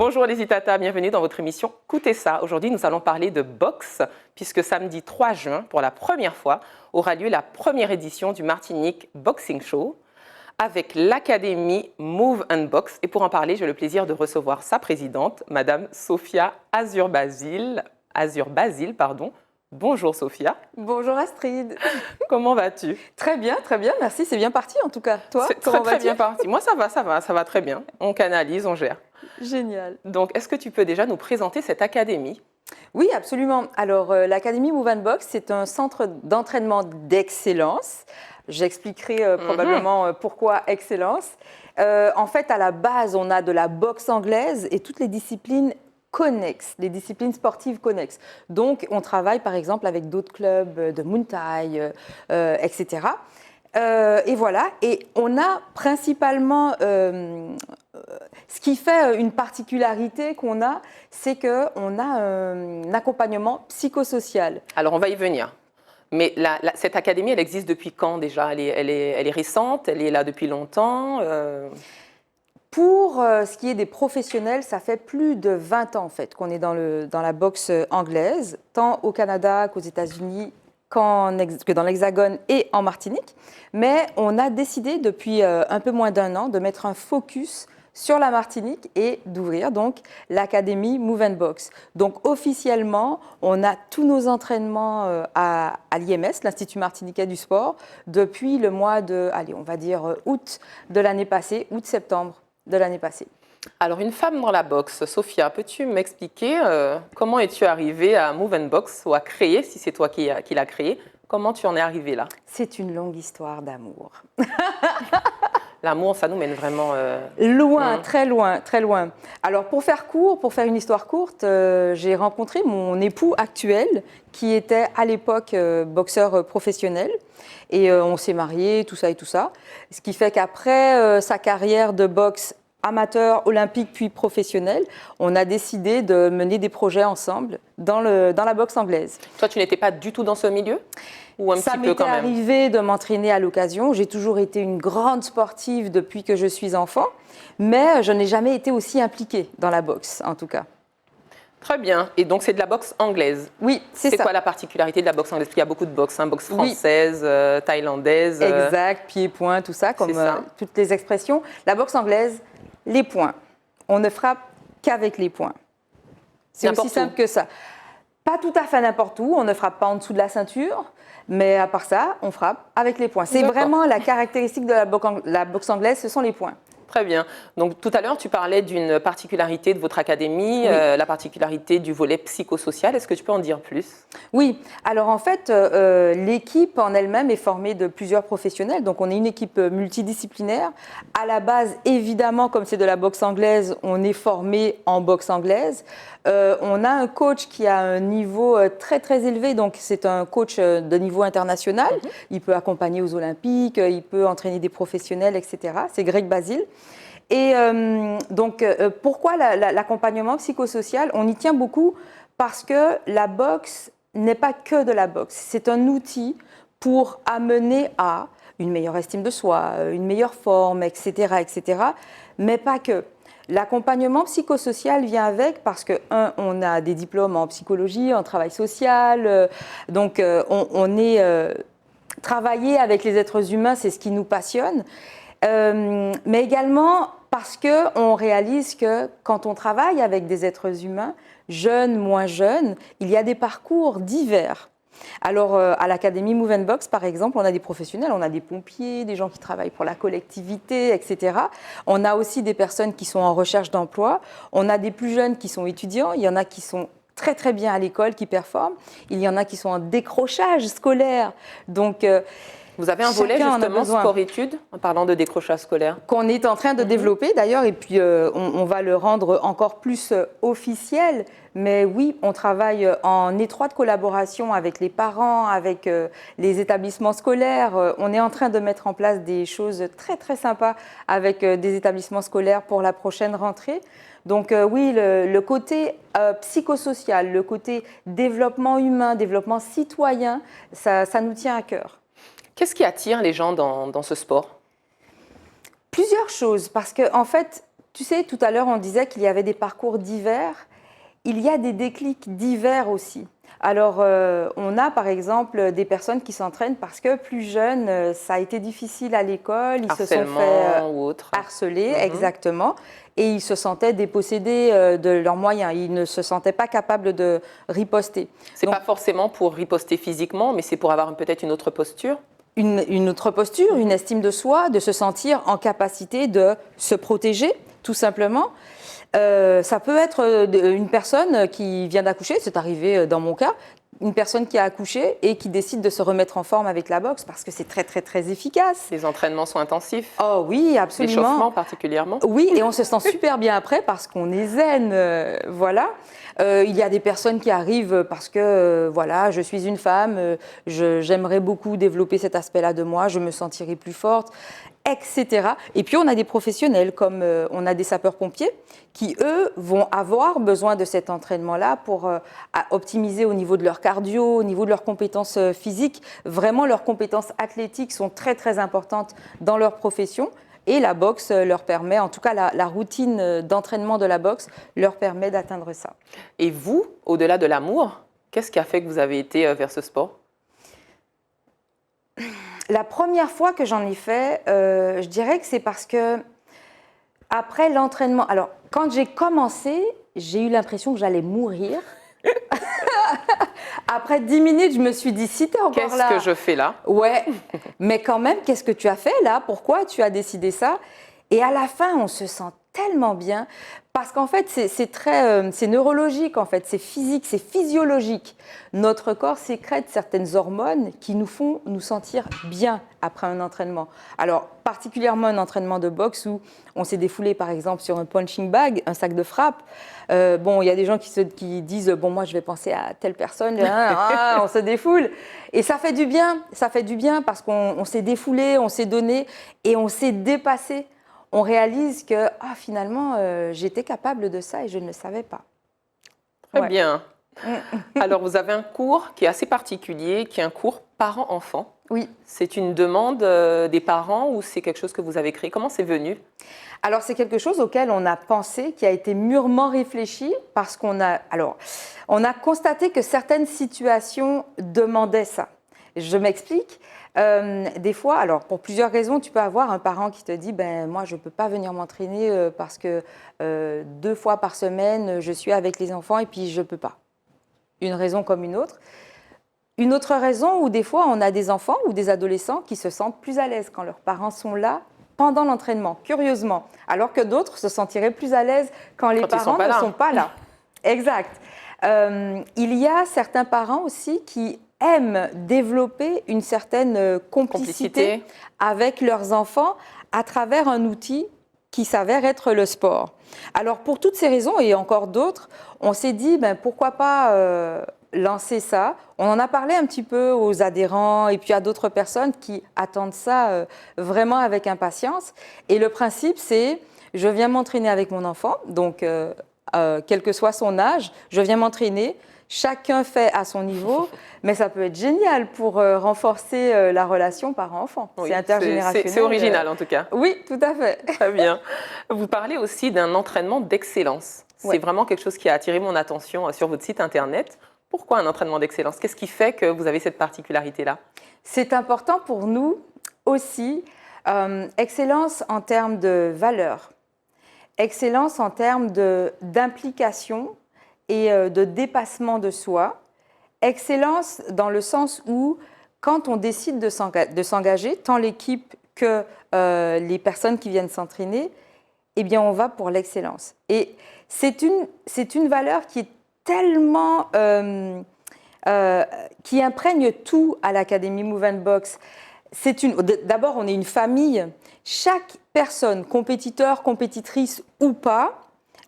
Bonjour les Itata, bienvenue dans votre émission Coutez ça. Aujourd'hui, nous allons parler de boxe, puisque samedi 3 juin, pour la première fois, aura lieu la première édition du Martinique Boxing Show avec l'Académie Move and Box. Et pour en parler, j'ai le plaisir de recevoir sa présidente, Madame Sophia Azur-Basile. Bonjour Sophia. Bonjour Astrid. Comment vas-tu? Très bien, merci. C'est bien parti en tout cas. Toi, c'est très bien parti. Moi, ça va très bien. On canalise, on gère. Génial. Donc, est-ce que tu peux déjà nous présenter cette académie? Oui, absolument. Alors, l'Académie Move and Box, c'est un centre d'entraînement d'excellence. J'expliquerai probablement pourquoi excellence. En fait, à la base, on a de la boxe anglaise et toutes les disciplines connexes, les disciplines sportives connexes. Donc, on travaille par exemple avec d'autres clubs de Muay Thai, etc. Et voilà, et on a principalement, ce qui fait une particularité qu'on a, c'est qu'on a un accompagnement psychosocial. Alors, on va y venir. Mais cette académie, elle existe depuis quand déjà? Elle est récente? Elle est là depuis longtemps? Pour ce qui est des professionnels, ça fait plus de 20 ans en fait qu'on est dans la boxe anglaise, tant au Canada qu'aux États-Unis, que dans l'Hexagone et en Martinique. Mais on a décidé depuis un peu moins d'un an de mettre un focus sur la Martinique et d'ouvrir donc l'Académie Move and Box. Donc officiellement, on a tous nos entraînements à l'IMS, l'Institut Martiniquais du Sport, depuis le mois de, allez, on va dire août de l'année passée, août-septembre de l'année passée. Alors, une femme dans la boxe, Sophia, peux-tu m'expliquer comment es-tu arrivée à Move and Box ou à créer, si c'est toi qui l'as créé, comment tu en es arrivée là? C'est une longue histoire d'amour. L'amour, ça nous mène vraiment… Loin, très loin, très loin. Alors, pour faire une histoire courte, j'ai rencontré mon époux actuel, qui était à l'époque boxeur professionnel. Et on s'est mariés, tout ça et tout ça. Ce qui fait qu'après sa carrière de boxe amateur, olympique, puis professionnel, on a décidé de mener des projets ensemble dans la boxe anglaise. Toi, tu n'étais pas du tout dans ce milieu? Ou un petit peu quand même? Ça m'était arrivé de m'entraîner à l'occasion. J'ai toujours été une grande sportive depuis que je suis enfant, mais je n'ai jamais été aussi impliquée dans la boxe, en tout cas. Très bien. Et donc, c'est de la boxe anglaise? Oui, c'est ça. C'est quoi la particularité de la boxe anglaise? Parce qu'il y a beaucoup de boxe, boxe française, oui. Thaïlandaise. Exact, pied-point, tout ça, comme toutes les expressions. La boxe anglaise, les points. On ne frappe qu'avec les points. C'est aussi simple que ça. Pas tout à fait n'importe où, on ne frappe pas en dessous de la ceinture, mais à part ça, on frappe avec les points. C'est vraiment la caractéristique de la boxe anglaise, ce sont les points. Très bien. Donc tout à l'heure, tu parlais d'une particularité de votre académie, oui. La particularité du volet psychosocial. Est-ce que tu peux en dire plus? Oui. Alors en fait, l'équipe en elle-même est formée de plusieurs professionnels. Donc on est une équipe multidisciplinaire. À la base, évidemment, comme c'est de la boxe anglaise, on est formé en boxe anglaise. On a un coach qui a un niveau très très élevé, donc c'est un coach de niveau international. Il peut accompagner aux Olympiques, il peut entraîner des professionnels, etc. C'est Greg Basile. Et donc, pourquoi l'accompagnement psychosocial? On y tient beaucoup parce que la boxe n'est pas que de la boxe. C'est un outil pour amener à une meilleure estime de soi, une meilleure forme, etc., etc. Mais pas que. L'accompagnement psychosocial vient avec parce que, on a des diplômes en psychologie, en travail social, donc on est travailler avec les êtres humains, c'est ce qui nous passionne, mais également parce qu'on réalise que quand on travaille avec des êtres humains, jeunes, moins jeunes, il y a des parcours divers. Alors, à l'Académie Move and Box, par exemple, on a des professionnels, on a des pompiers, des gens qui travaillent pour la collectivité, etc. On a aussi des personnes qui sont en recherche d'emploi. On a des plus jeunes qui sont étudiants. Il y en a qui sont très, très bien à l'école, qui performent. Il y en a qui sont en décrochage scolaire. Donc, vous avez un volet justement sport-études, en parlant de décrochage scolaire? Qu'on est en train de développer d'ailleurs, et puis on va le rendre encore plus officiel. Mais oui, on travaille en étroite collaboration avec les parents, avec les établissements scolaires. On est en train de mettre en place des choses très très sympas avec des établissements scolaires pour la prochaine rentrée. Donc oui, le côté psychosocial, le côté développement humain, développement citoyen, ça nous tient à cœur. Qu'est-ce qui attire les gens dans ce sport? Plusieurs choses, parce qu'en fait, Tu sais, tout à l'heure, on disait qu'il y avait des parcours divers. Il y a des déclics divers aussi. Alors, on a par exemple des personnes qui s'entraînent parce que plus jeunes, ça a été difficile à l'école, ils se sont fait ou autre. harceler, exactement, et ils se sentaient dépossédés de leurs moyens, ils ne se sentaient pas capables de riposter. C'est pas forcément pour riposter physiquement, mais c'est pour avoir peut-être une autre posture. Une autre posture, une estime de soi, de se sentir en capacité de se protéger, tout simplement. Ça peut être une personne qui vient d'accoucher, c'est arrivé dans mon cas, une personne qui a accouché et qui décide de se remettre en forme avec la boxe parce que c'est très, très, très efficace. Les entraînements sont intensifs. Oh oui, absolument. L'échauffement particulièrement. Oui, et on se sent super bien après parce qu'on est zen, voilà. Il y a des personnes qui arrivent parce que, voilà, je suis une femme, j'aimerais beaucoup développer cet aspect-là de moi, je me sentirais plus forte, etc. Et puis, on a des professionnels, comme on a des sapeurs-pompiers, qui, eux, vont avoir besoin de cet entraînement-là pour optimiser au niveau de leur cardio, au niveau de leurs compétences physiques. Vraiment, leurs compétences athlétiques sont très, très importantes dans leur profession. Et la boxe leur permet, en tout cas la routine d'entraînement de la boxe leur permet d'atteindre ça. Et vous, au-delà de l'amour, qu'est-ce qui a fait que vous avez été vers ce sport ? La première fois que j'en ai fait, je dirais que c'est parce que après l'entraînement, alors quand j'ai commencé, j'ai eu l'impression que j'allais mourir. Après 10 minutes, je me suis dit, si t'es encore là… Qu'est-ce que je fais là ? Ouais, mais quand même, qu'est-ce que tu as fait là ? Pourquoi tu as décidé ça ? Et à la fin, on se sent tellement bien parce qu'en fait, c'est neurologique, en fait, c'est physique, c'est physiologique. Notre corps sécrète certaines hormones qui nous font nous sentir bien après un entraînement. Alors, particulièrement un entraînement de boxe où on s'est défoulé, par exemple, sur un punching bag, un sac de frappe. Bon, il y a des gens qui disent, bon, moi, je vais penser à telle personne, on se défoule. Et ça fait du bien parce qu'on s'est défoulé, on s'est donné et on s'est dépassé. On réalise que finalement, j'étais capable de ça et je ne le savais pas. Très bien. Alors, vous avez un cours qui est assez particulier, qui est un cours parents-enfants. Oui. C'est une demande des parents ou c'est quelque chose que vous avez créé ? Comment c'est venu ? Alors, c'est quelque chose auquel on a pensé, qui a été mûrement réfléchi parce qu'on a constaté que certaines situations demandaient ça. Je m'explique. Des fois, alors pour plusieurs raisons, tu peux avoir un parent qui te dit moi je ne peux pas venir m'entraîner parce que 2 fois par semaine je suis avec les enfants et puis je ne peux pas. Une raison comme une autre. Une autre raison où des fois on a des enfants ou des adolescents qui se sentent plus à l'aise quand leurs parents sont là pendant l'entraînement, curieusement, alors que d'autres se sentiraient plus à l'aise quand les parents ne sont pas là. Exact. Il y a certains parents aussi qui aiment développer une certaine complicité avec leurs enfants à travers un outil qui s'avère être le sport. Alors pour toutes ces raisons et encore d'autres, on s'est dit pourquoi pas lancer ça. On en a parlé un petit peu aux adhérents et puis à d'autres personnes qui attendent ça vraiment avec impatience. Et le principe c'est, je viens m'entraîner avec mon enfant, donc quel que soit son âge, je viens m'entraîner. Chacun fait à son niveau, mais ça peut être génial pour renforcer la relation parent-enfant. Oui, c'est intergénérationnel. C'est original en tout cas. Oui, tout à fait. Très bien. Vous parlez aussi d'un entraînement d'excellence. Ouais. C'est vraiment quelque chose qui a attiré mon attention sur votre site internet. Pourquoi un entraînement d'excellence ? Qu'est-ce qui fait que vous avez cette particularité-là ? C'est important pour nous aussi, excellence en termes de valeur, excellence en termes d'implication et de dépassement de soi. Excellence dans le sens où, quand on décide de s'engager, tant l'équipe que les personnes qui viennent s'entraîner, eh bien, on va pour l'excellence. Et c'est une valeur qui est tellement… qui imprègne tout à l'Académie Move & Box. D'abord, on est une famille. Chaque personne, compétiteur, compétitrice ou pas,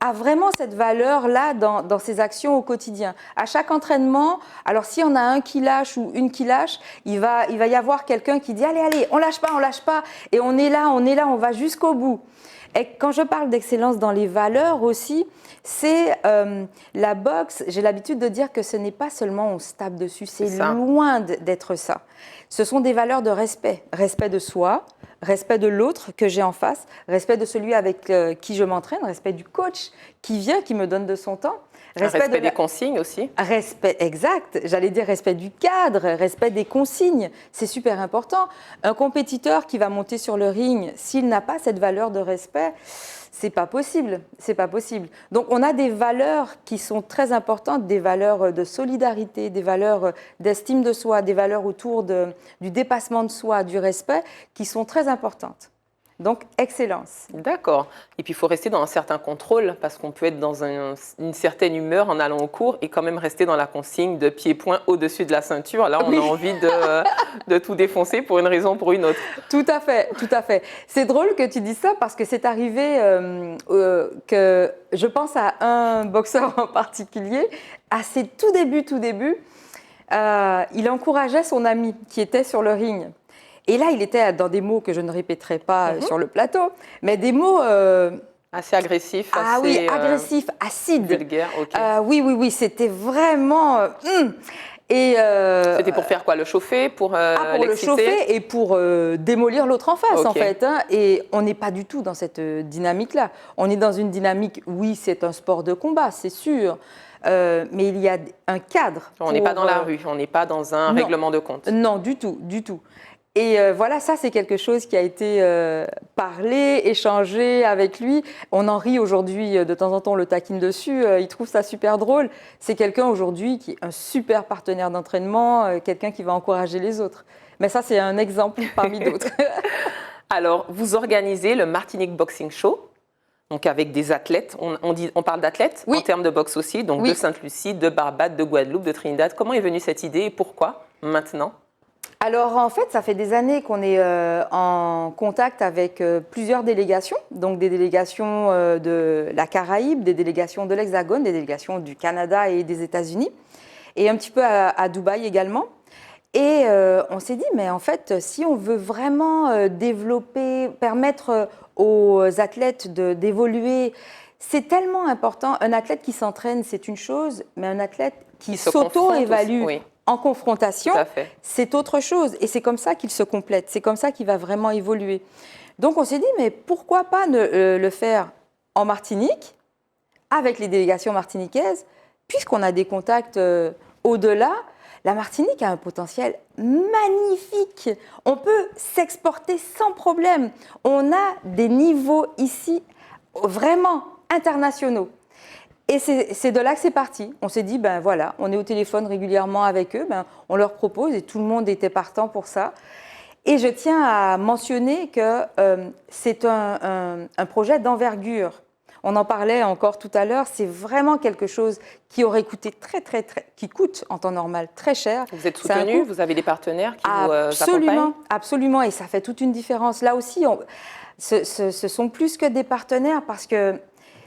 a vraiment cette valeur-là dans ses actions au quotidien. À chaque entraînement, alors si on a un qui lâche ou une qui lâche, il va y avoir quelqu'un qui dit « Allez, on lâche pas ». Et on est là, on va jusqu'au bout. Et quand je parle d'excellence dans les valeurs aussi, c'est la boxe, j'ai l'habitude de dire que ce n'est pas seulement on se tape dessus, c'est loin d'être ça. Ce sont des valeurs de respect. Respect de soi, respect de l'autre que j'ai en face, respect de celui avec qui je m'entraîne, respect du coach qui vient, qui me donne de son temps. Respect des consignes aussi. Respect, exact. J'allais dire respect du cadre, respect des consignes. C'est super important. Un compétiteur qui va monter sur le ring, s'il n'a pas cette valeur de respect, c'est pas possible. C'est pas possible. Donc, on a des valeurs qui sont très importantes, des valeurs de solidarité, des valeurs d'estime de soi, des valeurs autour du dépassement de soi, du respect, qui sont très importantes. Donc, excellence. D'accord. Et puis, il faut rester dans un certain contrôle parce qu'on peut être dans une certaine humeur en allant au cours et quand même rester dans la consigne de pied-point au-dessus de la ceinture. Là, on a envie de tout défoncer pour une raison ou pour une autre. Tout à fait, tout à fait. C'est drôle que tu dises ça parce que c'est arrivé que je pense à un boxeur en particulier, à ses tout débuts, il encourageait son ami qui était sur le ring. Et là, il était dans des mots que je ne répéterai pas sur le plateau, mais des mots... assez agressifs, assez... agressifs, acides. Vulgaires, ok. Oui, c'était vraiment... C'était pour faire quoi? Le chauffer? Pour le chauffer et pour démolir l'autre en face, okay. en fait. Hein. Et on n'est pas du tout dans cette dynamique-là. On est dans une dynamique, oui, c'est un sport de combat, c'est sûr. Mais il y a un cadre. On n'est pas dans la rue, on n'est pas dans un règlement de compte. Non, du tout, du tout. Et voilà, ça, c'est quelque chose qui a été parlé, échangé avec lui. On en rit aujourd'hui, de temps en temps, on le taquine dessus. Il trouve ça super drôle. C'est quelqu'un aujourd'hui qui est un super partenaire d'entraînement, quelqu'un qui va encourager les autres. Mais ça, c'est un exemple parmi d'autres. Alors, vous organisez le Martinique Boxing Show, donc avec des athlètes. On parle d'athlètes en termes de boxe aussi, donc de Sainte-Lucie, de Barbade, de Guadeloupe, de Trinidad. Comment est venue cette idée et pourquoi maintenant ? Alors en fait, ça fait des années qu'on est en contact avec plusieurs délégations, donc des délégations de la Caraïbe, des délégations de l'Hexagone, des délégations du Canada et des États-Unis, et un petit peu à Dubaï également. Et on s'est dit, mais en fait, si on veut vraiment développer, permettre aux athlètes d'évoluer, c'est tellement important. Un athlète qui s'entraîne, c'est une chose, mais un athlète qui s'auto-évalue en confrontation, c'est autre chose. Et c'est comme ça qu'il se complète, c'est comme ça qu'il va vraiment évoluer. Donc on s'est dit, mais pourquoi pas le faire en Martinique, avec les délégations martiniquaises, puisqu'on a des contacts au-delà. La Martinique a un potentiel magnifique. On peut s'exporter sans problème. On a des niveaux ici vraiment internationaux. Et c'est de là que c'est parti. On s'est dit, ben voilà, on est au téléphone régulièrement avec eux, ben, on leur propose et tout le monde était partant pour ça. Et je tiens à mentionner que c'est un projet d'envergure. On en parlait encore tout à l'heure, c'est vraiment quelque chose qui aurait coûté qui coûte en temps normal très cher. Vous êtes soutenu, vous avez des partenaires qui vous accompagnent ? Absolument, et ça fait toute une différence. Là aussi, ce sont plus que des partenaires parce que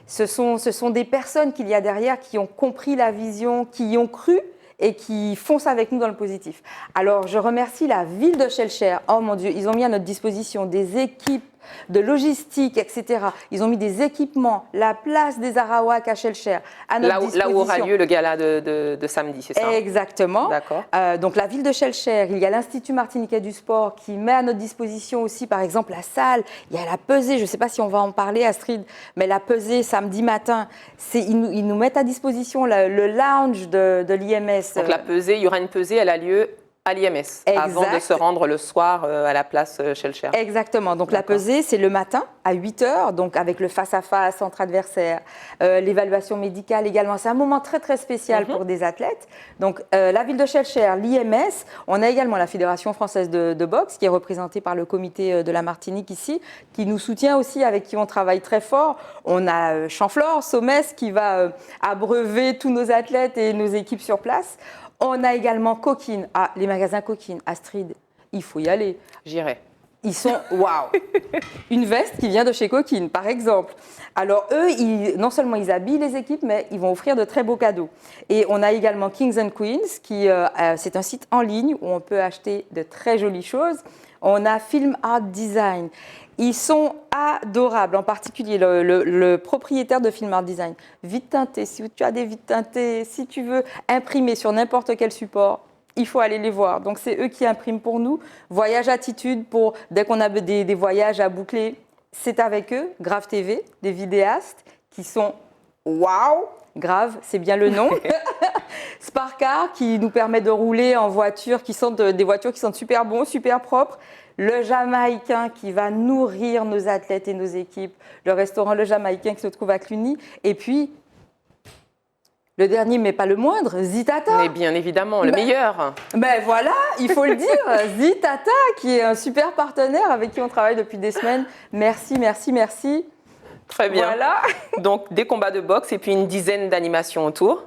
ce sont des personnes qu'il y a derrière qui ont compris la vision, qui y ont cru et qui foncent avec nous dans le positif. Alors, je remercie la ville de Shellshare. Oh mon Dieu, ils ont mis à notre disposition des équipes de logistique, etc. Ils ont mis des équipements, la place des Arawaks à Shellshare à notre disposition. Là où aura lieu le gala de samedi, c'est ça? Exactement. D'accord. Donc la ville de Shellshare, il y a l'Institut martiniquais du sport qui met à notre disposition aussi, par exemple, la salle. Il y a la pesée, je ne sais pas si on va en parler, Astrid, mais la pesée samedi matin, ils nous mettent à disposition le lounge de l'IMS. Donc la pesée, il y aura une pesée, elle a lieu à l'IMS, avant de se rendre le soir à la place Shellshare. Exactement. Donc la pesée, c'est le matin à 8h, donc avec le face-à-face entre adversaires, l'évaluation médicale également. C'est un moment très, très spécial pour des athlètes. Donc la ville de Shellshare, l'IMS, on a également la Fédération française de boxe qui est représentée par le comité de la Martinique ici, qui nous soutient aussi, avec qui on travaille très fort. On a Champflore, Sommès qui va abreuver tous nos athlètes et nos équipes sur place. On a également Coquine, les magasins Coquine. Astrid, il faut y aller. J'irai. Ils sont waouh. Une veste qui vient de chez Coquine, par exemple. Alors eux, non seulement ils habillent les équipes, mais ils vont offrir de très beaux cadeaux. Et on a également Kings and Queens, qui c'est un site en ligne où on peut acheter de très jolies choses. On a Film Art Design. Ils sont adorables, en particulier le propriétaire de Film Art Design. Vide teinté, si tu as des vides teintés, si tu veux imprimer sur n'importe quel support, il faut aller les voir. Donc, c'est eux qui impriment pour nous. Voyage Attitude, dès qu'on a des voyages à boucler, c'est avec eux. Grave TV, des vidéastes qui sont waouh, Grave, c'est bien le nom. Sparkar, qui nous permet de rouler en voiture, des voitures qui sentent super bon, super propres. Le Jamaïcain qui va nourrir nos athlètes et nos équipes. Le restaurant Le Jamaïcain qui se trouve à Cluny. Et puis, le dernier, mais pas le moindre, Zitata. Mais bien évidemment, le meilleur. Ben voilà, il faut le dire, Zitata, qui est un super partenaire avec qui on travaille depuis des semaines. Merci, merci, merci. Très bien. Voilà. Donc, des combats de boxe et puis une dizaine d'animations autour.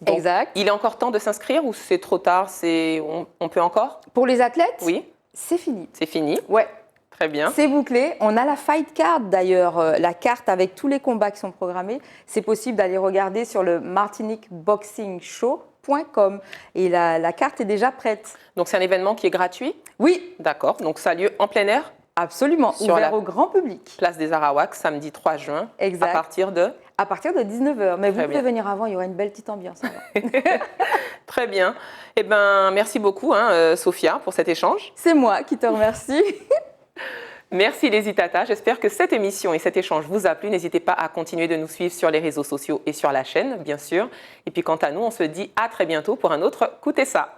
Donc, exact. Il est encore temps de s'inscrire ou c'est trop tard, on peut encore? Pour les athlètes, oui. C'est fini. C'est fini? Ouais. Très bien. C'est bouclé. On a la fight card d'ailleurs, la carte avec tous les combats qui sont programmés. C'est possible d'aller regarder sur le martiniqueboxingshow.com et la carte est déjà prête. Donc c'est un événement qui est gratuit? Oui. D'accord. Donc ça a lieu en plein air? Absolument. Ouvert au grand public. Place des Arawaks, samedi 3 juin. Exact. À partir de 19h. Mais vous pouvez venir avant, il y aura une belle petite ambiance. Très bien. Eh bien, merci beaucoup, Sophia, pour cet échange. C'est moi qui te remercie. Merci les Zitata. J'espère que cette émission et cet échange vous a plu. N'hésitez pas à continuer de nous suivre sur les réseaux sociaux et sur la chaîne, bien sûr. Et puis quant à nous, on se dit à très bientôt pour un autre Coutez ça.